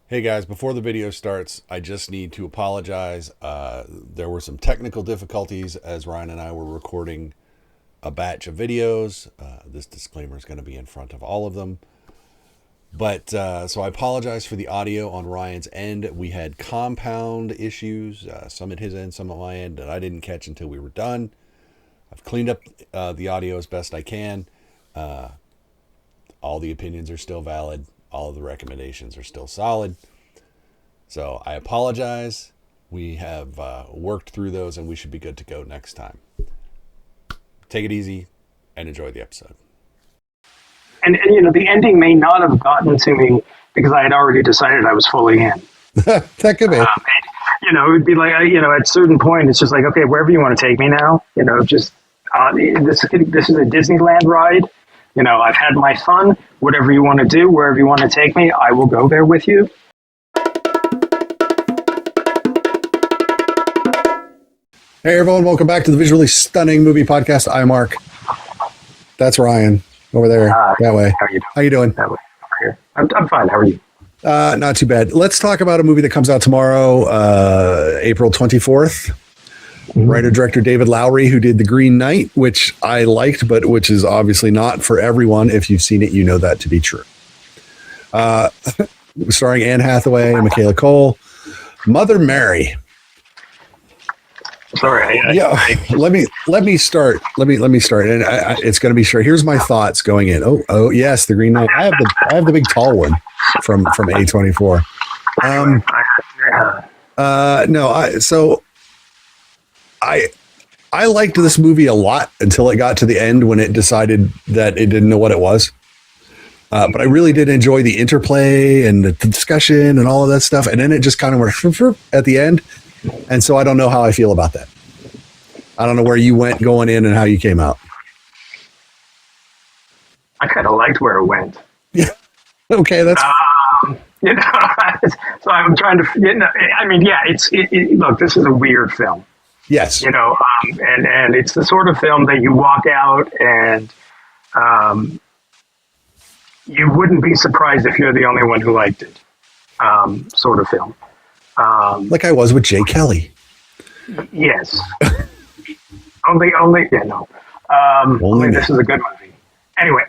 Hey guys, before the video starts, I just need to apologize. There were some technical difficulties as Ryan and I were recording a batch of videos. This disclaimer is going to be in front of all of them. But so I apologize for the audio on Ryan's end. We had compound issues, some at his end, some at my end, that I didn't catch until we were done. I've cleaned up the audio as best I can. All the opinions are still valid. All of the recommendations are still solid. So I apologize. We have worked through those and we should be good to go next time. Take it easy and enjoy the episode. And the ending may not have gotten to me because I had already decided I was fully in. That could be. It would be like, at a certain point, it's just like, okay, wherever you want to take me now, just this is a Disneyland ride. I've had my fun. Whatever you want to do, wherever you want to take me, I will go there with you. Hey everyone, welcome back to the Visually Stunning Movie Podcast. I'm Mark. That's Ryan over there, that way. How you doing? That way, over here. I'm fine. How are you? Not too bad. Let's talk about a movie that comes out tomorrow, April 24th. Writer-director David Lowery, who did The Green Knight, which I liked, but which is obviously not for everyone. If you've seen it, you know that to be true. Starring Anne Hathaway and Michaela Cole. Mother Mary. Sorry. Let me start. Let me start, and it's going to be short. Here's my thoughts going in. Oh, yes, The Green Knight. I have the big tall one from A24. I liked this movie a lot until it got to the end when it decided that it didn't know what it was. But I really did enjoy the interplay and the discussion and all of that stuff. And then it just kind of went at the end. And so I don't know how I feel about that. I don't know where you went going in and how you came out. I kind of liked where it went. Yeah. Okay. That's. So I'm trying to. Look, this is a weird film. Yes. And it's the sort of film that you walk out and you wouldn't be surprised if you're the only one who liked it. Sort of film. Like I was with Jay Kelly. Yes. only this is a good movie. Anyway,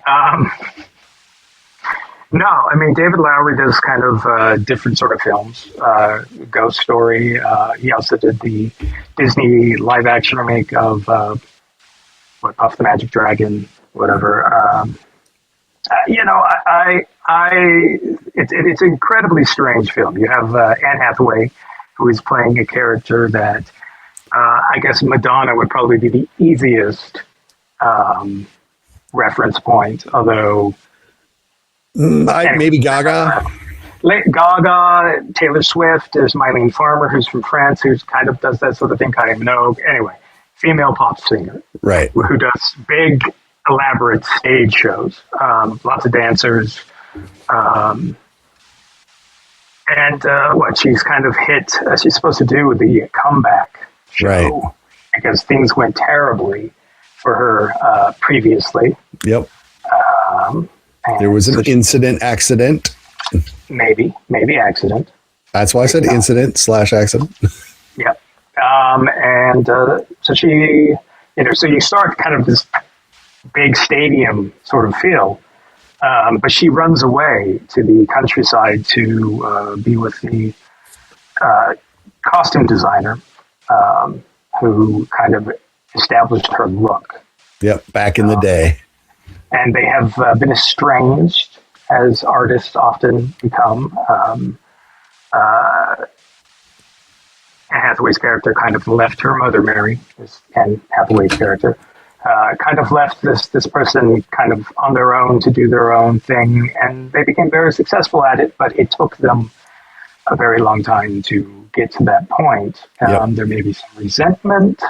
David Lowery does kind of different sort of films. Ghost Story. He also did the Disney live action remake of Puff the Magic Dragon, whatever. It's an incredibly strange film. You have Anne Hathaway, who is playing a character that I guess Madonna would probably be the easiest reference point, although maybe Gaga. Gaga, Taylor Swift. There's Mylene Farmer, who's from France, who's kind of does that sort of thing. Kylie Minogue. Anyway, female pop singer, right? Who does big, elaborate stage shows, lots of dancers, and what she's kind of hit, she's supposed to do the comeback show, right? Because things went terribly for her previously. Yep. There was an accident. Maybe accident. That's why I said incident/accident. Yep. So she, so you start kind of this big stadium sort of feel. But she runs away to the countryside to be with the costume designer who kind of established her look. Yep, back in the day. And they have been estranged, as artists often become. Anne Hathaway's character kind of left her mother, Mary, Anne Hathaway's character. Kind of left this person kind of on their own to do their own thing, and they became very successful at it, but it took them a very long time to get to that point. Yep. There may be some resentment.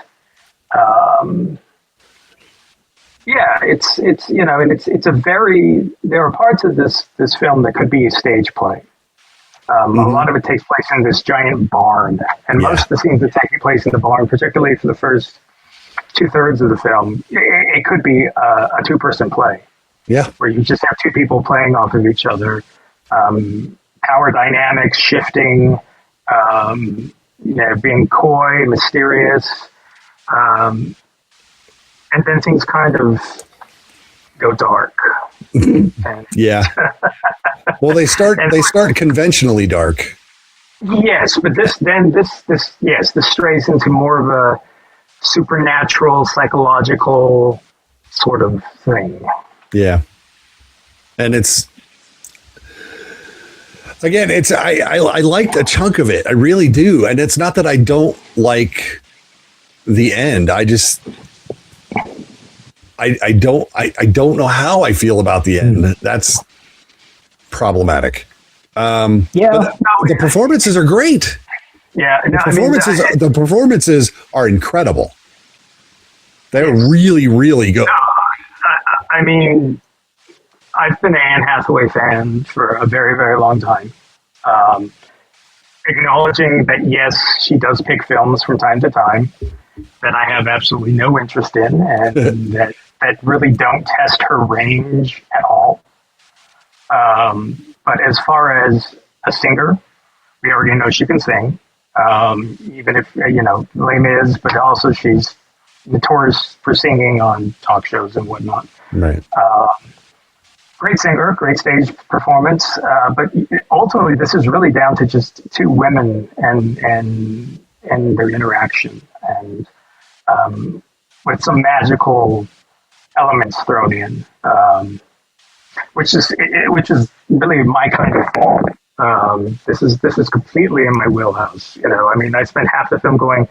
It's a very, there are parts of this film that could be a stage play. A lot of it takes place in this giant barn, and most of the scenes that take place in the barn, particularly for the first 2/3 of the film, it could be a two-person play. Yeah. Where you just have two people playing off of each other, power dynamics shifting, being coy, mysterious, and then things kind of go dark. Yeah. Well, they start conventionally dark. Yes, but this strays into more of a supernatural, psychological sort of thing. Yeah. And I liked a chunk of it. I really do. And it's not that I don't like the end. I don't know how I feel about the end. That's problematic. The performances are great. Yeah, the performances are incredible. They're really, really good. I mean, I've been an Anne Hathaway fan for a very, very long time. Acknowledging that, yes, she does pick films from time to time that I have absolutely no interest in, and that really don't test her range at all. But as far as a singer, we already know she can sing. Even if, Les Mis, but also she's notorious for singing on talk shows and whatnot. Right. Great singer, great stage performance. But ultimately, this is really down to just two women and their interaction, and with some magical elements thrown in, which is really my kind of film. This is completely in my wheelhouse. I spent half the film going,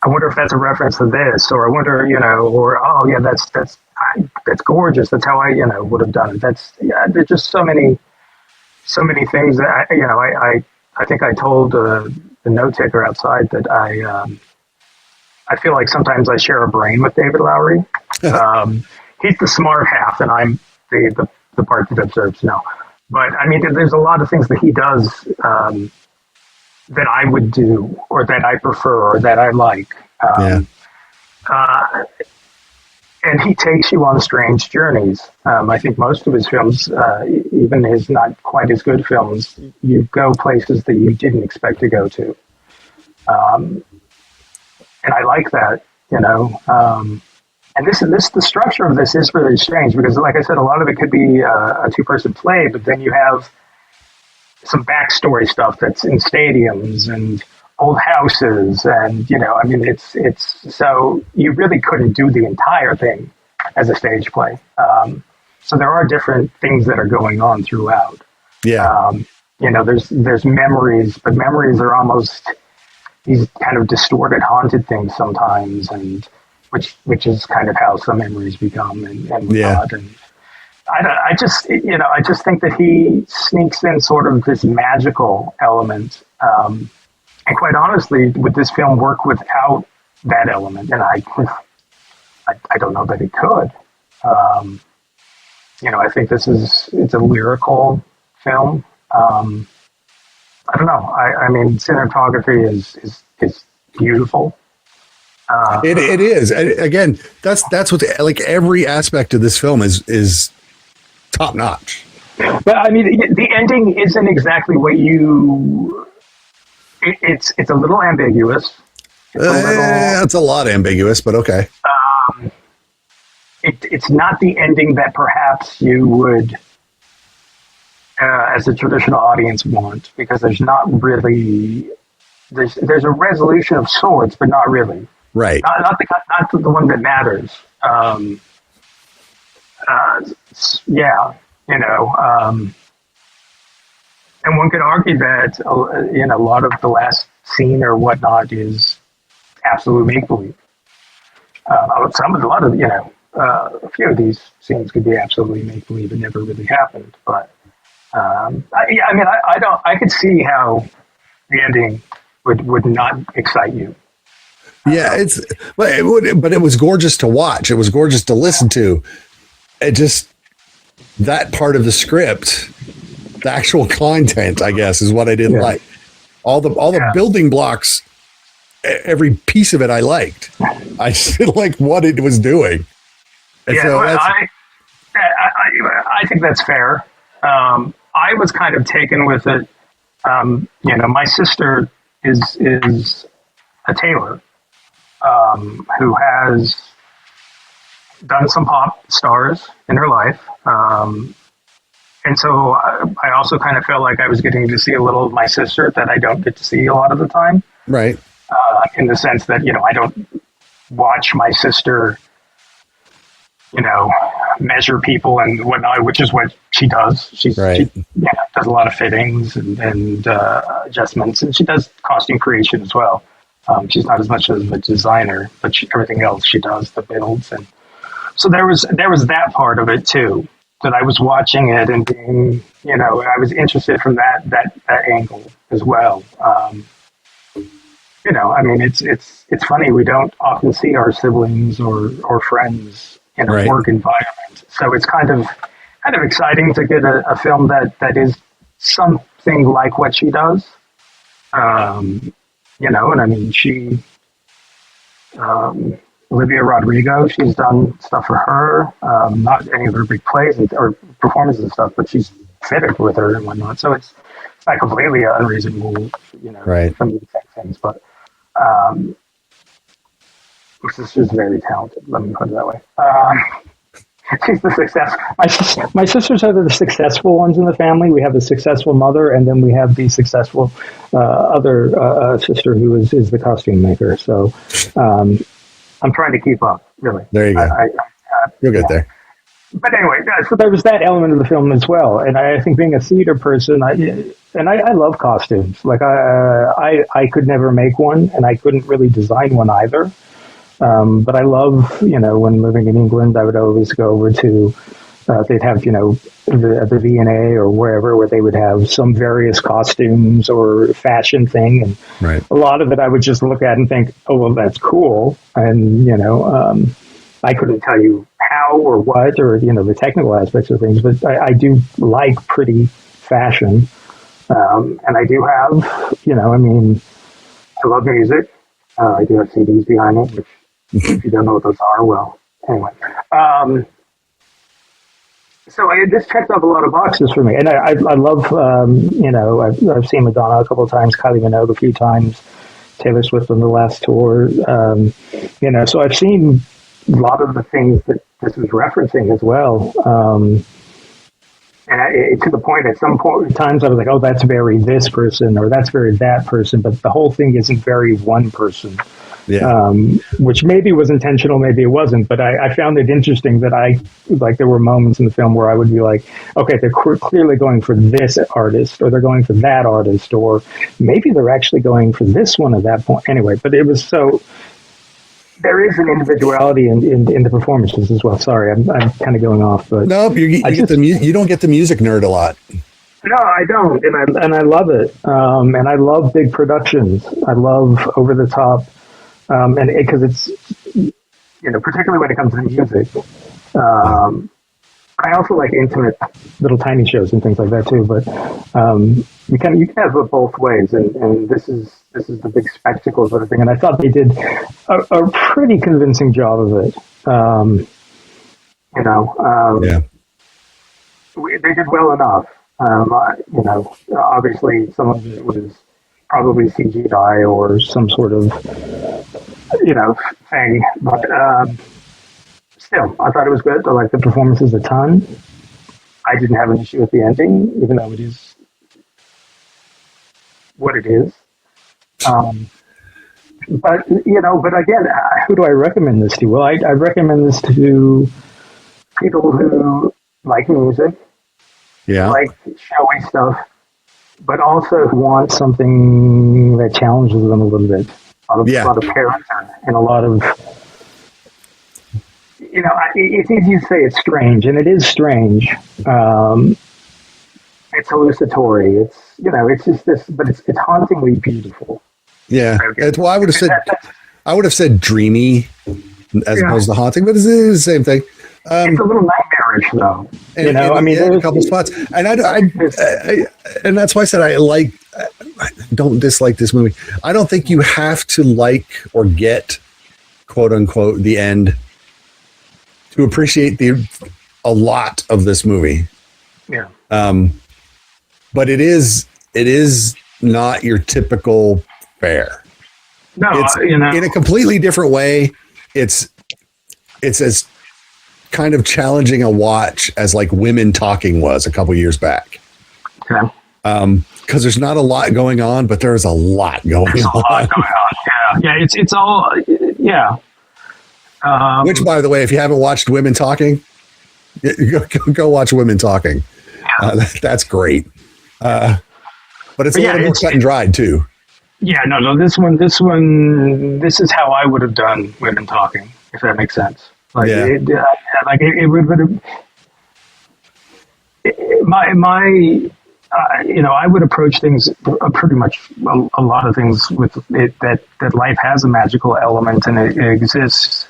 I wonder if that's a reference to this, or I wonder, or oh yeah, that's gorgeous. That's how I would have done it. There's just so many things that I think I told the note taker outside that I feel like sometimes I share a brain with David Lowery. He's the smart half, and I'm the part that observes. No, but I mean, there's a lot of things that he does that I would do, or that I prefer, or that I like. And he takes you on strange journeys. I think most of his films, even his not quite as good films, you go places that you didn't expect to go to. And I like that, and the structure of this is really strange because, like I said, a lot of it could be a two-person play, but then you have some backstory stuff that's in stadiums and old houses, and it's so you really couldn't do the entire thing as a stage play. So there are different things that are going on throughout. Yeah. There's memories, but memories are almost these kind of distorted, haunted things sometimes, and which is kind of how some memories become, and whatnot. And I just think that he sneaks in sort of this magical element. And quite honestly, would this film work without that element? And I don't know that it could. I think it's a lyrical film. I don't know. I mean, cinematography is beautiful. It is. And again, that's what like every aspect of this film is top notch. But I mean, the ending isn't exactly what you. It's a little ambiguous. It's a lot ambiguous, but okay. It's not the ending that perhaps you would, as a traditional audience, want, because there's not really there's a resolution of sorts, but not really. Right. Not the one that matters. And one could argue that a lot of the last scene or whatnot is absolute make-believe. A few of these scenes could be absolutely make-believe and never really happened. But I could see how the ending would not excite you. Yeah, but it was gorgeous to watch. It was gorgeous to listen to. It just, that part of the script, the actual content, I guess, is what I didn't like. All the building blocks, every piece of it I liked. I just didn't like what it was doing. And so I think that's fair. I was kind of taken with it My sister is a tailor who has done some pop stars in her life. And so I also kind of felt like I was getting to see a little of my sister that I don't get to see a lot of the time. Right. In the sense that, I don't watch my sister, measure people and whatnot, which is what she does. She does a lot of fittings and adjustments, and she does costume creation as well. She's not as much of a designer, but everything else she does, the builds. And so there was that part of it too, that I was watching it and being, I was interested from that angle as well. It's funny. We don't often see our siblings or friends in a work environment. So it's kind of exciting to get a film that is something like what she does. She, Olivia Rodrigo, she's done stuff for her, not any of her big plays or performances and stuff, but she's fitted with her and whatnot. So it's not completely unreasonable, for me to think things, but my sister's very talented. Let me put it that way. She's the success. My sisters are the successful ones in the family. We have a successful mother, and then we have the successful other sister who is the costume maker. So I'm trying to keep up, really. There you go. You'll get there. But anyway, so there was that element of the film as well. And I think being a theater person, I love costumes. Like I could never make one, and I couldn't really design one either. But I love, when living in England, I would always go over to, they'd have, the V&A or wherever, where they would have some various costumes or fashion thing. And a lot of it I would just look at and think, oh, well, that's cool. And, I couldn't tell you how or what or, the technical aspects of things, but I do like pretty fashion. And I do have, I love music. I do have CDs behind it, which if you don't know what those are, well, anyway. So this checked off a lot of boxes for me. And I love, I've seen Madonna a couple of times, Kylie Minogue a few times, Taylor Swift on the last tour. So I've seen a lot of the things that this was referencing as well. And to the point, at some point, times I was like, oh, that's very this person or that's very that person. But the whole thing isn't very one person. Yeah. Which maybe was intentional, maybe it wasn't, but I found it interesting that there were moments in the film where I would be like, okay, they're clearly going for this artist, or they're going for that artist, or maybe they're actually going for this one at that point. Anyway, but it was so, there is an individuality in the performances as well. Sorry, I'm kind of going off, but no, you don't get the music nerd a lot. No, I don't, and I love it. And I love big productions. I love over the top. And because it's, particularly when it comes to music, I also like intimate little tiny shows and things like that too. But you can have it both ways, and this is the big spectacle sort of thing. And I thought they did a pretty convincing job of it. They did well enough. Obviously some of it was probably CGI or some sort of, thing. But still, I thought it was good. I liked the performances a ton. I didn't have an issue with the ending, even though it is what it is. But again, who do I recommend this to? Well, I recommend this to people who like music, like showy stuff, but also want something that challenges them a little bit. A lot of character and a lot of, it's easy to say it's strange, and it is strange. It's hallucinatory. It's, it's just this, but it's hauntingly beautiful. Yeah. Well, I would have said dreamy as opposed to haunting, but it's the same thing. It's a little nightmarish, though. There's a couple spots, and and that's why I said I don't dislike this movie. I don't think you have to like or get, quote unquote, the end to appreciate a lot of this movie. Yeah. But it is is not your typical fare. No, It's in a completely different way. It's as kind of challenging a watch as like Women Talking was a couple years back. Okay. Because there's not a lot going on, but there's a lot going on. Yeah, it's all, yeah. Which, by the way, if you haven't watched Women Talking, go watch Women Talking. Yeah. That's great. But it's a little more cut and dried too. Yeah, no. This is how I would have done Women Talking, if that makes sense. Like, it would I would approach things pretty much a lot of things with it that life has a magical element and it exists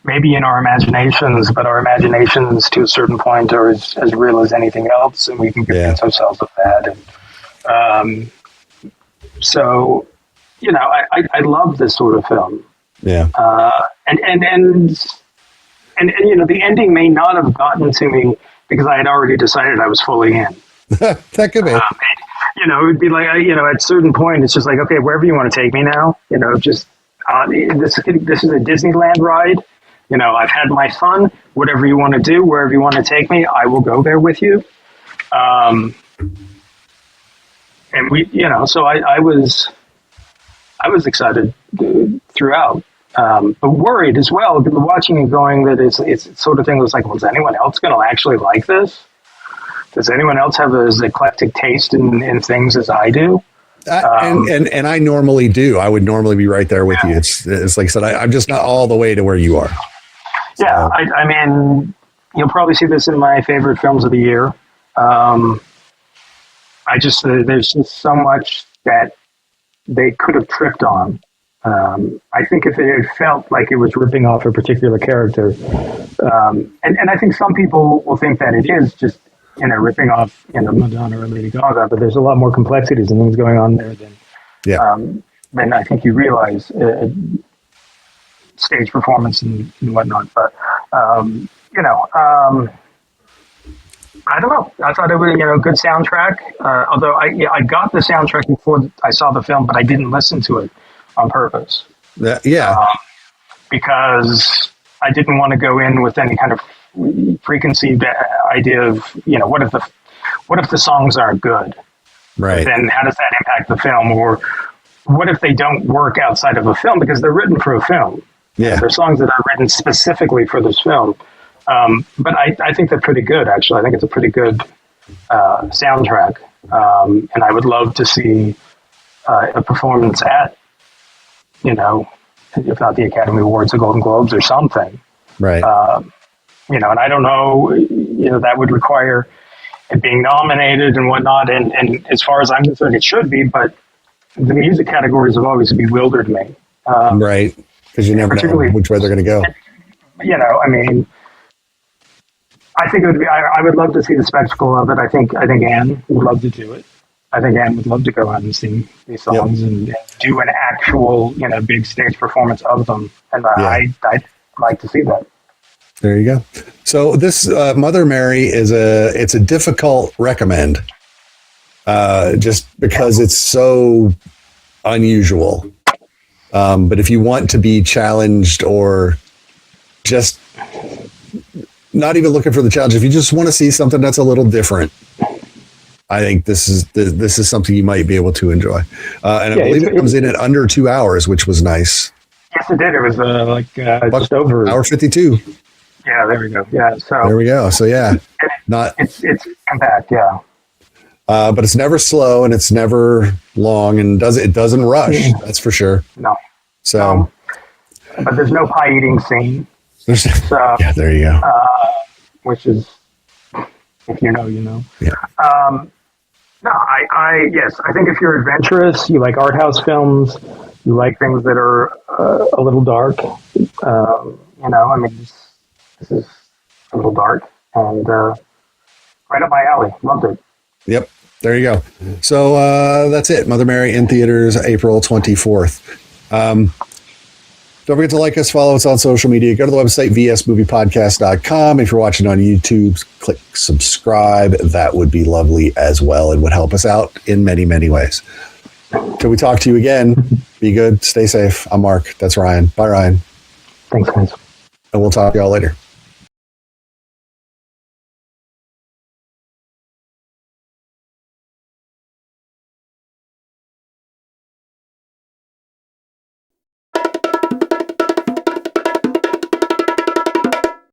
maybe in our imaginations, but our imaginations to a certain point are as real as anything else, and we can convince ourselves of that. And so, I love this sort of film. Yeah. And the ending may not have gotten to me because I had already decided I was fully in. That could be. It would be like, at a certain point, it's just like, okay, wherever you want to take me now, just this is a Disneyland ride. I've had my fun. Whatever you want to do, wherever you want to take me, I will go there with you. And we, so I was excited throughout, but worried as well, watching and going that it's sort of thing was like, well, is anyone else going to actually like this? Does anyone else have as eclectic taste in things as I do? And I normally do. I would normally be right there with you. It's like I said, I'm just not all the way to where you are. So. Yeah, I mean, you'll probably see this in my favorite films of the year. There's just so much that they could have tripped on. I think if it felt like it was ripping off a particular character, and I think some people will think that it is just, ripping off, Madonna or Lady Gaga, but there's a lot more complexities and things going on there than I think you realize. Stage performance and whatnot, but I don't know. I thought it was a good soundtrack. Although I got the soundtrack before I saw the film, but I didn't listen to it on purpose. Because I didn't want to go in with any kind of preconceived idea of what if the songs aren't good, right? Then how does that impact the film, or what if they don't work outside of a film because they're written for a film? Yeah, they're songs that are written specifically for this film. But I think they're pretty good, actually. I think it's a pretty good soundtrack. And I would love to see a performance at, if not the Academy Awards, the Golden Globes or something. Right. And I don't know, that would require it being nominated and whatnot. And as far as I'm concerned, it should be, but the music categories have always bewildered me. Right. Because you never know which way they're going to go. I mean, I think it would be. I would love to see the spectacle of it. I think Anne would love to do it. I think Anne would love to go out and sing these songs and do an actual, big stage performance of them. And I'd like to see that. There you go. So this Mother Mary it's a difficult recommend, just because it's so unusual. But if you want to be challenged or just not even looking for the challenge, if you just want to see something that's a little different, I think this is something you might be able to enjoy. And I believe it comes in at under 2 hours, which was nice. Yes, it did. It was just over hour 52. Yeah, there we go. Yeah, so there we go. So it's compact. Yeah. But it's never slow and it's never long and it doesn't rush. That's for sure. No. So, but there's no pie eating scene. Yeah, there you go. Which is, if you know, you know. Yeah. No, yes, I think if you're adventurous, you like art house films, you like things that are a little dark. This is a little dark and right up my alley. Loved it. Yep. There you go. So that's it. Mother Mary in theaters, April 24th. Don't forget to like us, follow us on social media. Go to the website, vsmoviepodcast.com. If you're watching on YouTube, click subscribe. That would be lovely as well and would help us out in many, many ways. Till we talk to you again, be good, stay safe. I'm Mark. That's Ryan. Bye, Ryan. Thanks, guys. And we'll talk to y'all later.